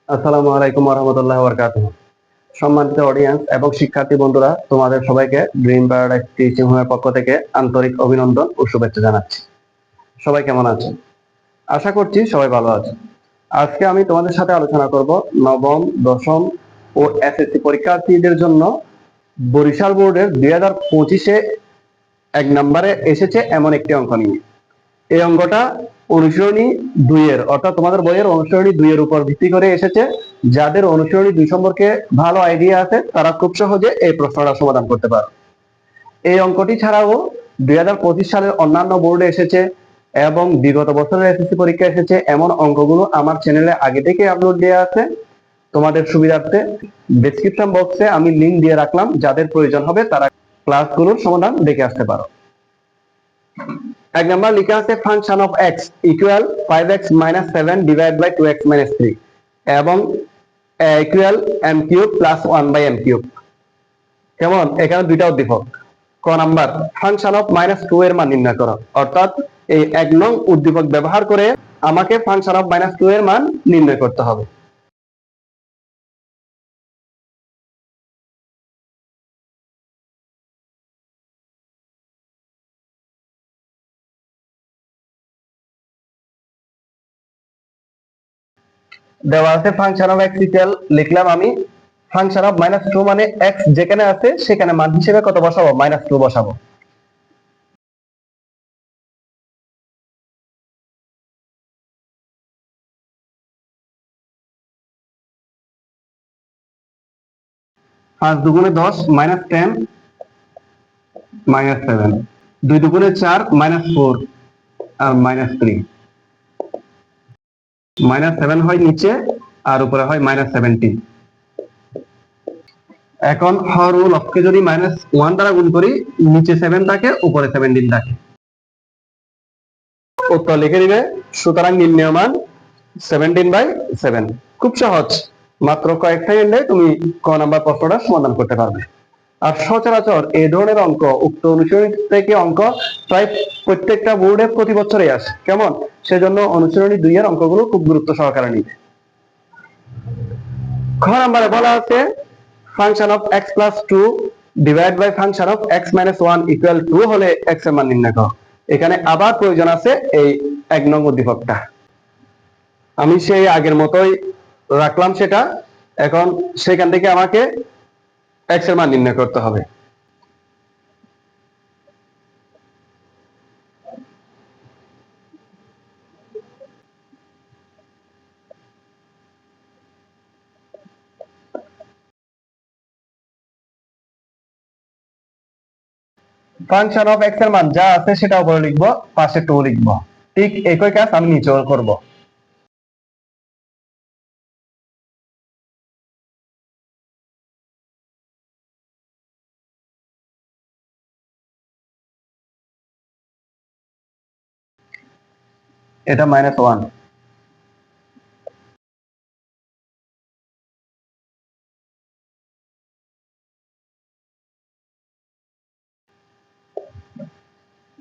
আসসালামু আলাইকুম ওয়া রাহমাতুল্লাহি ওয়া বারাকাতুহু। সম্মানিত অডিয়েন্স এবং শিক্ষার্থী বন্ধুরা, তোমাদের সবাইকে ড্রিম প্যারাডাইস টিচিং হোমের পক্ষ থেকে আন্তরিক অভিনন্দন ও শুভেচ্ছা জানাচ্ছি। সবাই কেমন আছেন? আশা করছি সবাই ভালো আছেন। আজকে আমি তোমাদের সাথে আলোচনা করব নবম, দশম ও এসএসসি পরীক্ষার্থীদের জন্য বরিশাল বোর্ডের 2025-এ 1 নম্বরে এসেছে এমন একটি অঙ্ক নিয়ে। এই অঙ্কটা অনুসরণী 2 এর অর্থাৎ তোমাদের বইয়ের অনুসরণী 2 এর উপর ভিত্তি করে এসেছে। যাদের অনুসরণী 2 সম্পর্কে ভালো আইডিয়া আছে তারা খুব সহজে এই প্রশ্নটা সমাধান করতে পারে। এই অঙ্কটি ছাড়াও 2025 সালের অন্যান্য বোর্ডে এসেছে এবং বিগত বছরের এসএসসি পরীক্ষা এসেছে এমন অঙ্কগুলো আমার চ্যানেলে আগে থেকে আপলোড দেওয়া আছে। তোমাদের সুবিধার্থে ডেসক্রিপশন বক্সে আমি লিংক দিয়ে রাখলাম, যাদের প্রয়োজন হবে তারা ক্লাসগুলোর সমাধান দেখে আসতে পারো। 1 নাম্বার লিখা আছে function of x equal 5x minus 7 divided by 2x minus 3 এবং a equal m cube plus 1 by m cube. কেমন? এখানে দুইটা উদ্দীপক। ক নাম্বার ফাংশন অফ -2 এর মান নির্ণয় করো, অর্থাৎ এই 1 নং উদ্দীপক ব্যবহার করে আমাকে ফাংশন অফ -2 এর মান নির্ণয় করতে হবে। দেওয়া আছে ফাংশন অফ x ইকুয়াল, লিখলাম আমি ফাংশন অফ -2 মানে x যেখানে আছে সেখানে মান হিসেবে কত বসাবো? -2 বসাবো। পাঁচ দুগুণে 10 -10 -7, 2 দুগুণে 4 -4 আর -3, -7 হয় নিচে আর উপরে হয় -17। এখন হর ও লবকে যদি -1 দ্বারা গুণ করি, নিচে 7 থাকে উপরে 17 থাকে। উত্তর লিখে দিবে। সুতরাং নির্ণয় মান 17/7। খুব সহজ, মাত্র কয়েক সেকেন্ডে তুমি ক নাম্বার প্রশ্নটা সমাধান করতে পারবে। আর সচরাচর এই ধরনের অঙ্ক উক্ত অনুশীলনী থেকে অঙ্ক প্রায় প্রত্যেকটা বোর্ডে প্রতি বছরই আসে। কেমন? সেজন্য অনুশীলনী 2 এর অঙ্কগুলো খুব গুরুত্ব সহকারে নিবে। খ নাম্বারে বলা আছে function of x plus 2 divide by function of x minus 1 equal 2 হলে x এর মান নির্ণয় করো। এখানে আবার প্রয়োজন আছে এই 1 নং উদ্দীপকটা। আমি সেই আগের মতোই রাখলাম সেটা। এখন সেখান থেকে আমাকে x এর মান নির্ণয় করতে হবে। ফাংশন অফ x এর মান যা আছে সেটা উপরে লিখবো, পাশে 2 লিখবো। ঠিক একই কাজ আমি নিচেও করব। এটা -1।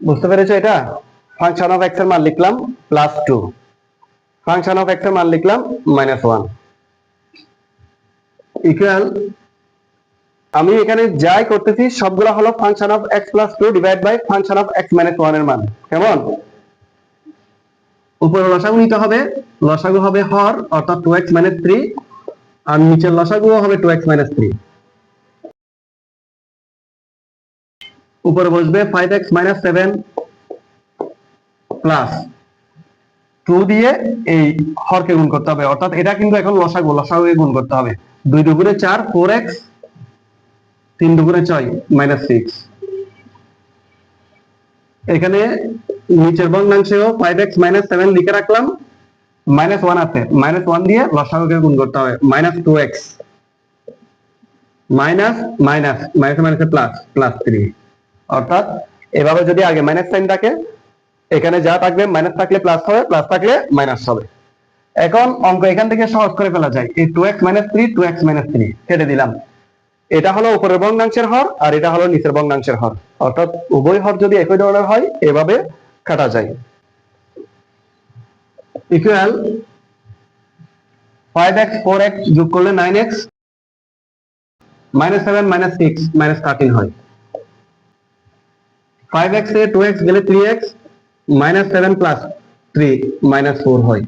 বুঝতে পেরেছো? এটা ফাংশন অফ x এর মান লিখলাম +2, ফাংশন অফ x এর মান লিখলাম -1 ইকুয়াল, আমি এখানে যাই করতেছি সবগুলো হলো function of x plus 2 divide by function of x minus 1 এর মান। কেমন? উপরে লসাগু নিতে হবে, লসাগু হবে হর অর্থাৎ 2x 3 আর নিচের লসাগু হবে 2x 3। উপরে বসবে 5x 7 প্লাস 2 দিয়ে এই হরকে গুণ করতে হবে, অর্থাৎ এটা কিন্তু এখন লসাগু, লসাগুকে গুণ করতে হবে। 2 দুগুণে 4 4x, 3 দুগুণে 6 -6। এখানে নিচের ভগ্নাংশেও 5x 7 লিখে রাখলাম, -1 আছে, -1 দিয়ে লসাগুকে গুণ করতে হবে, -2x মাইনাস মাইনাস মাইনাসে প্লাস +3। অর্থাৎ এভাবে যদি আগে মাইনাস সাইন থাকে, এখানে যা থাকবে মাইনাস থাকলে প্লাস হবে, প্লাস থাকলে মাইনাস হবে। এখন অঙ্ক এখান থেকে সহজ করে ফেলা যায়। এই 2x 3 2x 3 কেটে দিলাম। এটা হলো উপরের ভগ্নাংশের হর আর এটা হলো নিচের ভগ্নাংশের হর, অর্থাৎ উভয় হর যদি একই ধরনের হয় এভাবে কাটা যায়। ইকুয়াল 5x 4x যোগ করলে 9x, -7 -6 -13 হয়। 5x এ 2x গেলে 3x, -7 + 3 -4 হয়।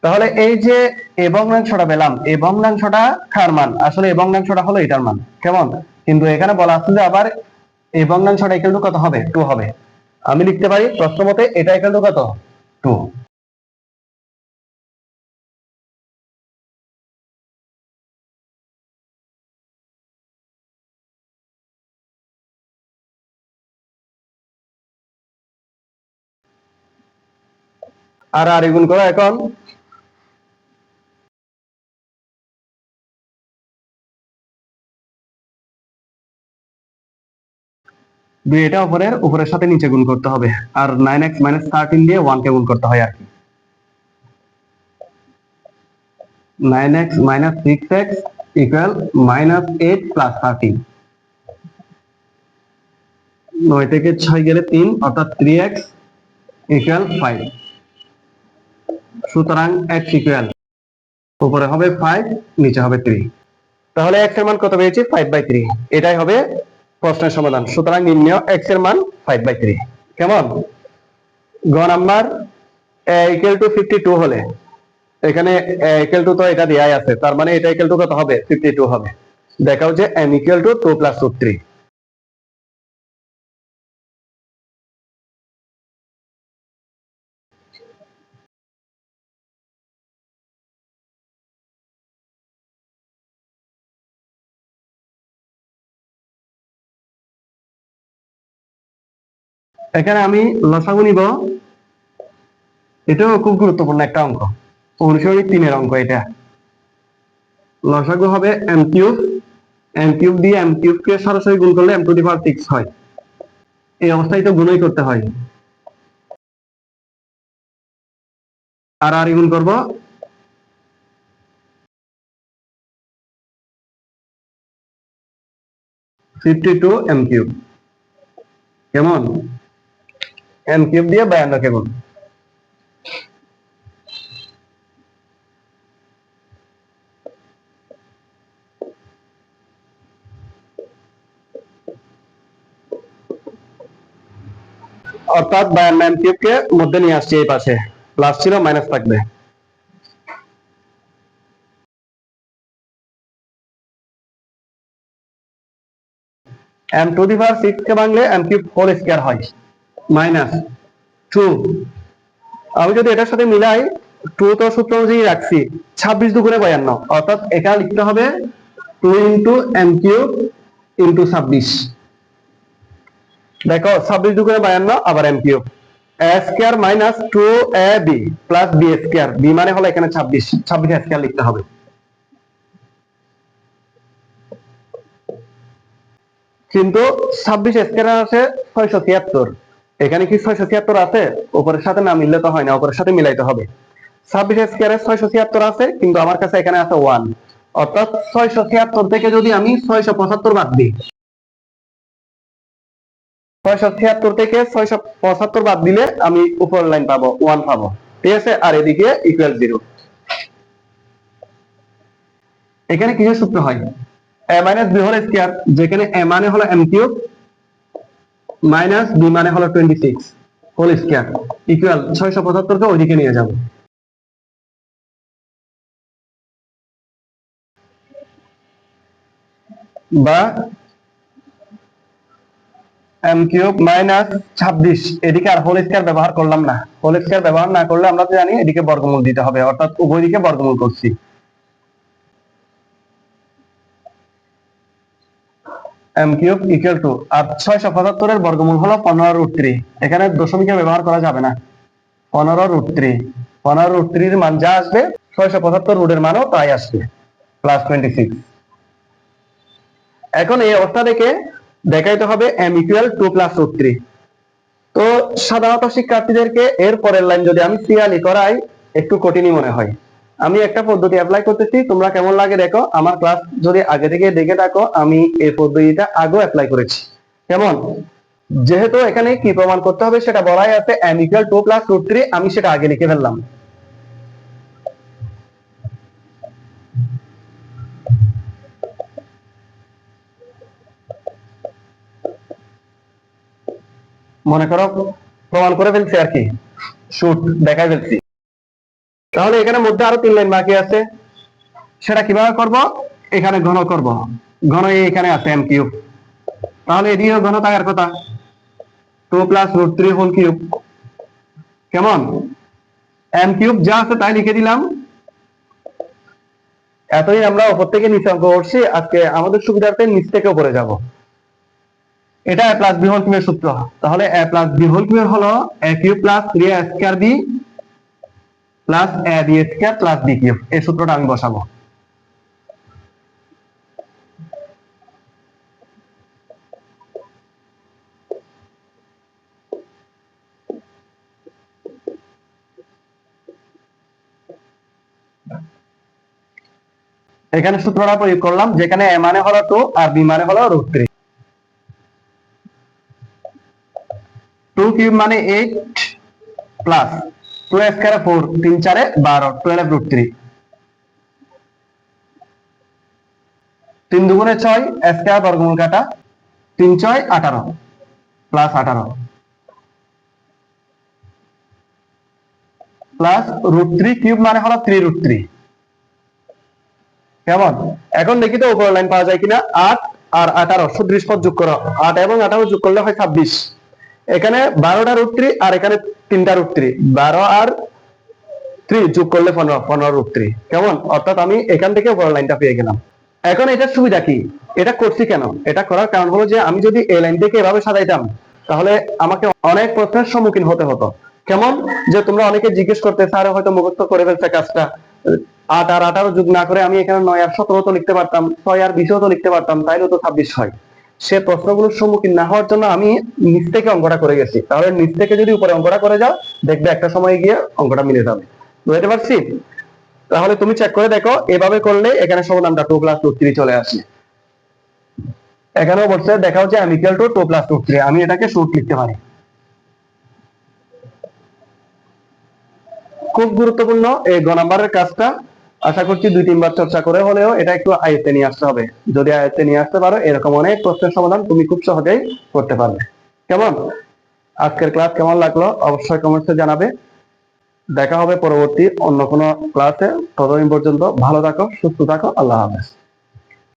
তাহলে এই যে এই ভগ্নাংশটা পেলাম, এই ভগ্নাংশটা কার মান? আসলে এই ভগ্নাংশটা হলো এটার মান, কেমন? কিন্তু এখানে বলা আছে যে আবার এই ভগ্নাংশটা ইকুয়াল টু কত হবে? 2 হবে। আমি লিখতে পারি প্রশ্ন মতে এটা ইকুয়াল টু কত? 2। আর গুণ করো এখন। দুই এটা উপরের সাথে নিচে গুণ করতে হবে, আর 9x - 13 দিয়ে 1 কে গুণ করতে হয় আর কি। 9x - 6x = -8 + 13। 9 থেকে 6 গেলে 3, অর্থাৎ 3x = 5। সুতরাং x = উপরে হবে 5, নিচে হবে 3। তাহলে x এর মান কত পেয়েছি? 5/3। এটাই হবে প্রশ্নের সমাধান। সুতরাং নির্ণয় x এর মান 5/3। কেমন? গ নাম্বার a = 52 হলে, এখানে a = তো এটা দেয়াই আছে, তার মানে এটা = কত হবে? 52 হবে। দেখাও যে m = 2 + √3। এখানে আমি লসাগু নিব। এটাও খুব গুরুত্বপূর্ণ একটা অঙ্ক, অনুশীলনী 3 এর অঙ্ক এটা। লসাগু হবে m3, m3 দিয়ে m3 কে সরাসরি গুণ করলে m⁶ হয়। এই অবস্থায় তো গুণই করতে হয়। আর গুণ করব। 52 m3, কেমন? m3 দিয়ে 52 কে গুণ। অর্থাৎ 52 m3 কে মধ্যে নিয়ে আসছি, এই পাশে প্লাস ছিল মাইনাস থাকবে। m⁶ কে ভাঙলে m³ হয় -2। আমি যদি এটার সাথে মিলাই, 2 তো সূত্র অনুযায়ী রাখছি, 26 দুগুণে 52, অর্থাৎ এখানে লিখতে হবে 2 × m³ × 26। দেখো 26 দুগুণে 52, আবার m³ a² - 2ab + b², b মানে হলো এখানে 26 লিখতে হবে। কিন্তু 26² আছে 673, এখানে কি 673 আছে? উপরের সাথে না মিললে তো হয় না, উপরের সাথে মিলাইতে হবে। 26² 673 আছে, কিন্তু আমার কাছে এখানে আছে 1, অর্থাৎ 673 থেকে যদি আমি 675 বাদ দিই, 676 থেকে 675 বাদ দিলে আমি উপরের লাইন পাবো 1 পাবো, ঠিক আছে? আর এদিকে =0। এখানে কিসের সূত্র হয়? a - b², যেখানে a মানে হলো m³ মাইনাস b মানে হলো 26 হোল স্কয়ার ইকুয়াল 675 কে ওইদিকে নিয়ে যাব। বা m³ - 26, এদিকে আর হোল স্কয়ার ব্যবহার করলাম না। হোল স্কয়ার ব্যবহার না করলে আমরা তো জানি এদিকে বর্গমূল দিতে হবে, অর্থাৎ উভয় দিকে বর্গমূল করছি। m³ আর 675 এর বর্গমূল হলো 15√3। এখানে দশমিকে ব্যবহার করা যাবে না। 15√3, 15√3 এর মান যা আসবে 675 রুটের মানও তাই আসবে, +26। এখন এই অবস্থা থেকে দেখাইতে হবে m = 2 + √3। তো সাধারণত শিক্ষার্থীদেরকে এর পরের লাইন যদি আমি সিরিয়ালি করাই, একটু কঠিনই মনে হয়। আমি একটা পদ্ধতি অ্যাপ্লাই করতেছি, তোমরা কেমন লাগে দেখো। আমার ক্লাস যদি আগে থেকে দেখে থাকো, আমি এই পদ্ধতিটা আগেও অ্যাপ্লাই করেছি। কেমন? যেহেতু এখানে কি প্রমাণ করতে হবে সেটা বলাই আছে, m = 2 + √3, আমি সেটা আগে লিখে ফেললাম। মনে করো প্রমাণ করে ফেলছি আর কি, শুট দেখাই ফেলছি। তাহলে এখানে মধ্যে আরো 3 লাইন বাকি আছে, সেটা কিভাবে করব? এখানে ঘন করব, ঘন এখানে আছে এম কিউব, তাহলে এদিকে ঘন থাকার কথা 2 প্লাস রুট 3 হোল কিউব। কেমন? এম কিউব যা আছে তাই লিখে দিলাম। এতই আমরা উপর থেকে নিচে অঙ্ক করছি, আজকে আমাদের সুবিধার্থে নিচ থেকে উপরে যাব। এটা a প্লাস বি হোল কিউবের সূত্র, তাহলে a প্লাস বি হোল কিউবের হলো a cube plus 3a square B plus a B square plus B cube. এই সূত্রটা আমি বসাবো। এখানে সূত্রটা প্রয়োগ করলাম, যেখানে a মানে হলো 2 আর b মানে হলো রুট 3। 2 কিউব মানে 8 প্লাস 2 স্কয়ারে 4, 3 4 12, 12 রুট 3, 3 দুগুণে 6 স্কয়ার বর্গমূল কাটা 3 6 18 প্লাস 18 প্লাস রুট 3 কিউব মানে হলো 3 রুট 3। কেমন? এখন দেখি তো উপরের লাইন পাওয়া যায় কিনা। 8 আর 18 সুদৃশ পদ যোগ করো, 8 এবং 18 যোগ করলে হয় 26। এখানে 12টা রুট 3 আর এখানে 3টা রুট 3, 12 আর 3 যোগ করলে 15, 15 রুট 3। কেমন? অর্থাৎ আমি এখান থেকে উপরের লাইনটা পেয়ে গেলাম। এখন এটার সুবিধা কি? এটা করছি কেন? এটা করার কারণ হলো যে আমি যদি এই লাইনটাকে এভাবে সাজাইতাম তাহলে আমাকে অনেক প্রশ্নের সম্মুখীন হতে হতো। কেমন? যে তোমরা অনেকে জিজ্ঞেস করতে, স্যার হয়তো মুখস্থ করে ফেলছে কাজটা, 8 আর 18 যোগ না করে আমি এখানে 9 আর 17 তো লিখতে পারতাম, 6 আর 20 তো লিখতে পারতাম, তাইলে তো 26 হয়। সে প্রশ্নগুলোর সম্মুখীন না হওয়ার জন্য আমি নিচ থেকে অঙ্কটা করে গেছি। তাহলে নিচ থেকে যদি উপরে অঙ্কটা করে যাও, দেখবে একটা সময় গিয়ে অঙ্কটা মিলে যাবে। বুঝতে পারছি? তাহলে তুমি চেক করে দেখো, এভাবে করলে এখানে সমাধানটা 2 প্লাস রুট 3 চলে আসে। এখানেও বলছে দেখা হচ্ছে m equal to 2 plus root 3, আমি এটাকে শুট লিখতে পারি। খুব গুরুত্বপূর্ণ এই গ নাম্বারের কাজটা। আশা করছি 2-3 বার চর্চা করে হলেও এটা একটু আয়ত্তে নিয়ে আসতে হবে। যদি আয়ত্তে নিয়ে আসতে পারো, এরকম অনেক প্রশ্নের সমাধান তুমি খুব সহজেই করতে পারবে। কেমন? আজকের ক্লাস কেমন লাগলো অবশ্যই কমেন্টসে জানাবে। দেখা হবে পরবর্তী অন্য কোনো ক্লাসে। ততদিন পর্যন্ত ভালো থাকো, সুস্থ থাকো। আল্লাহ হাফেজ।